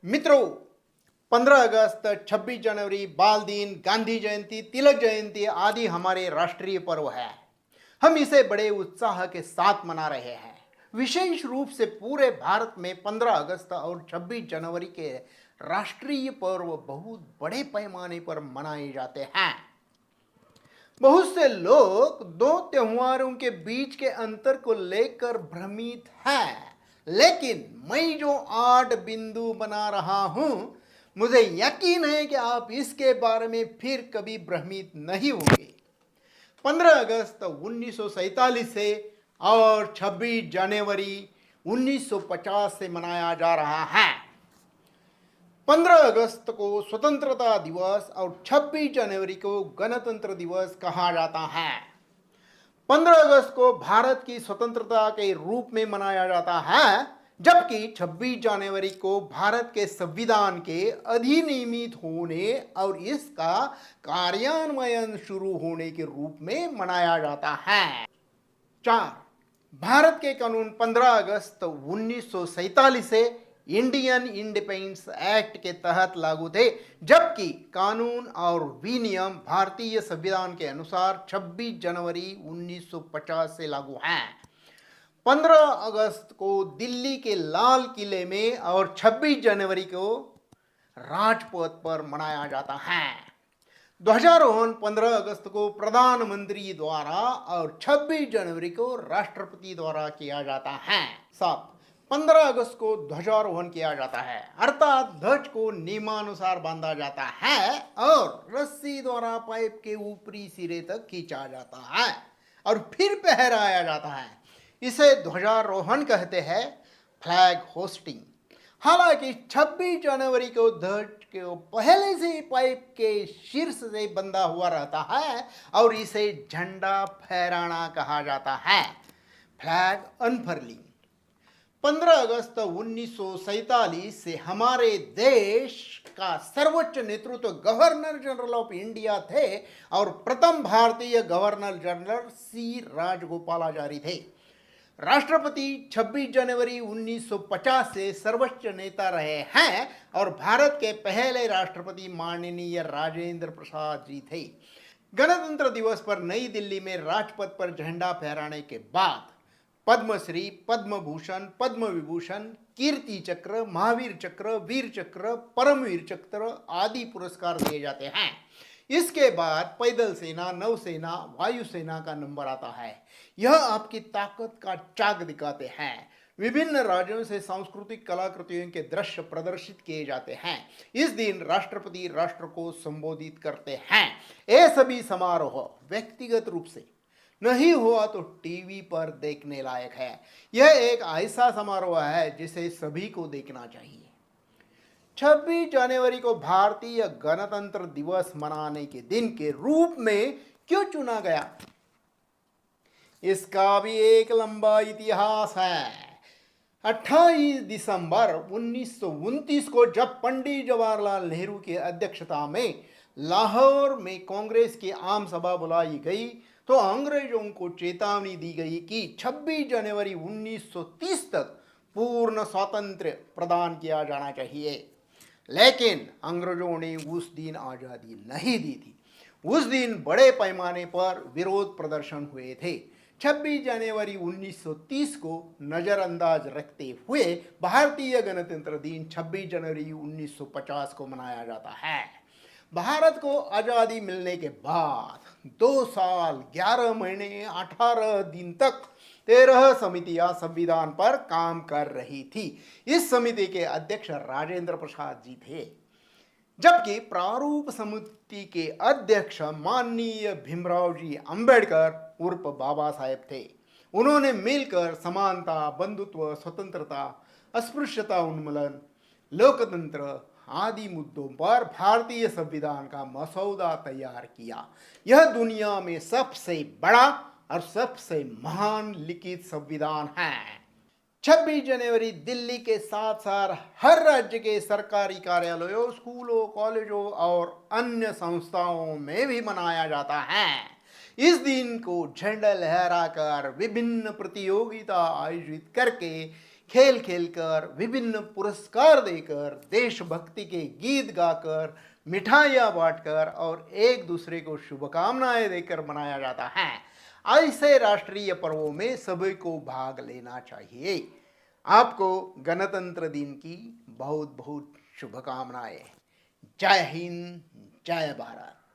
मित्रों, 15 अगस्त, 26 जनवरी, बाल दिन, गांधी जयंती, तिलक जयंती आदि हमारे राष्ट्रीय पर्व है। हम इसे बड़े उत्साह के साथ मना रहे हैं। विशेष रूप से पूरे भारत में 15 अगस्त और 26 जनवरी के राष्ट्रीय पर्व बहुत बड़े पैमाने पर मनाए जाते हैं। बहुत से लोग दो त्योहारों के बीच के अंतर को लेकर भ्रमित हैं, लेकिन मैं जो 8 बिंदु बना रहा हूं, मुझे यकीन है कि आप इसके बारे में फिर कभी भ्रमित नहीं होंगे। 15 अगस्त 1947 से और 26 जनवरी 1950 से मनाया जा रहा है। 15 अगस्त को स्वतंत्रता दिवस और 26 जनवरी को गणतंत्र दिवस कहा जाता है। 15 अगस्त को भारत की स्वतंत्रता के रूप में मनाया जाता है, जबकि 26 जनवरी को भारत के संविधान के अधिनियमित होने और इसका कार्यान्वयन शुरू होने के रूप में मनाया जाता है। 4. भारत के कानून 15 अगस्त 1947 से इंडियन इंडिपेंडेंस एक्ट के तहत लागू थे, जबकि कानून और विनियम भारतीय संविधान के अनुसार 26 जनवरी 1950 से लागू हैं। 15 अगस्त को दिल्ली के लाल किले में और 26 जनवरी को राजपथ पर मनाया जाता है। ध्वजारोहण 15 अगस्त को प्रधानमंत्री द्वारा और 26 जनवरी को राष्ट्रपति द्वारा किया जाता है। 7. 15 अगस्त को ध्वजारोहण किया जाता है, अर्थात ध्वज को नियमानुसार बांधा जाता है और रस्सी द्वारा पाइप के ऊपरी सिरे तक खींचा जाता है और फिर फहराया जाता है। इसे ध्वजारोहण कहते हैं, फ्लैग होस्टिंग। हालांकि 26 जनवरी को ध्वज को पहले से पाइप के शीर्ष से बंधा हुआ रहता है और इसे झंडा फहराना कहा जाता है, फ्लैग अनफर्लिंग। 15 अगस्त 1947 से हमारे देश का सर्वोच्च नेतृत्व गवर्नर जनरल ऑफ इंडिया थे और प्रथम भारतीय गवर्नर जनरल सी राजगोपालाचारी थे। राष्ट्रपति 26 जनवरी 1950 से सर्वोच्च नेता रहे हैं और भारत के पहले राष्ट्रपति माननीय राजेंद्र प्रसाद जी थे। गणतंत्र दिवस पर नई दिल्ली में राजपथ पर झंडा फहराने के बाद पद्मश्री, पद्म भूषण, पद्म विभूषण, कीर्ति चक्र, महावीर चक्र, वीर चक्र, परमवीर चक्र आदि पुरस्कार दिए जाते हैं। इसके बाद पैदल सेना, नौसेना, वायुसेना का नंबर आता है। यह आपकी ताकत का चाक दिखाते हैं। विभिन्न राज्यों से सांस्कृतिक कलाकृतियों के दृश्य प्रदर्शित किए जाते हैं। इस दिन राष्ट्रपति राष्ट्र को संबोधित करते हैं। ये सभी समारोह व्यक्तिगत रूप से नहीं हुआ तो टीवी पर देखने लायक है। यह एक ऐसा समारोह है जिसे सभी को देखना चाहिए। 26 जनवरी को भारतीय गणतंत्र दिवस मनाने के दिन के रूप में क्यों चुना गया, इसका भी एक लंबा इतिहास है। 28 दिसंबर 1929 को जब पंडित जवाहरलाल नेहरू की अध्यक्षता में लाहौर में कांग्रेस की आम सभा बुलाई गई, तो अंग्रेजों को चेतावनी दी गई कि 26 जनवरी 1930 तक पूर्ण स्वातंत्र्य प्रदान किया जाना चाहिए। लेकिन अंग्रेजों ने उस दिन आज़ादी नहीं दी थी। उस दिन बड़े पैमाने पर विरोध प्रदर्शन हुए थे। 26 जनवरी 1930 को नज़रअंदाज रखते हुए भारतीय गणतंत्र दिन 26 जनवरी 1950 को मनाया जाता है। भारत को आज़ादी मिलने के बाद 2 साल 11 महीने 18 दिन तक 13 समितियां संविधान पर काम कर रही थी। इस समिति के अध्यक्ष राजेंद्र प्रसाद जी थे, जबकि प्रारूप समिति के अध्यक्ष माननीय भीमराव जी अंबेडकर उर्फ बाबा साहेब थे। उन्होंने मिलकर समानता, बंधुत्व, स्वतंत्रता, अस्पृश्यता उन्मूलन, लोकतंत्र आदि मुद्दों पर भारतीय संविधान का मसौदा तैयार किया। यह दुनिया में सबसे बड़ा और सबसे महान लिखित संविधान है। 26 जनवरी दिल्ली के साथ साथ हर राज्य के सरकारी कार्यालयों, स्कूलों, कॉलेजों और अन्य संस्थाओं में भी मनाया जाता है। इस दिन को झंडा लहराकर विभिन्न प्रतियोगिता आयोजित करके खेल खेलकर, विभिन्न पुरस्कार देकर, देशभक्ति के गीत गाकर, मिठाइयाँ बांटकर और एक दूसरे को शुभकामनाएं देकर मनाया जाता है। ऐसे राष्ट्रीय पर्वों में सभी को भाग लेना चाहिए। आपको गणतंत्र दिन की बहुत बहुत शुभकामनाएं। जय हिंद, जय भारत।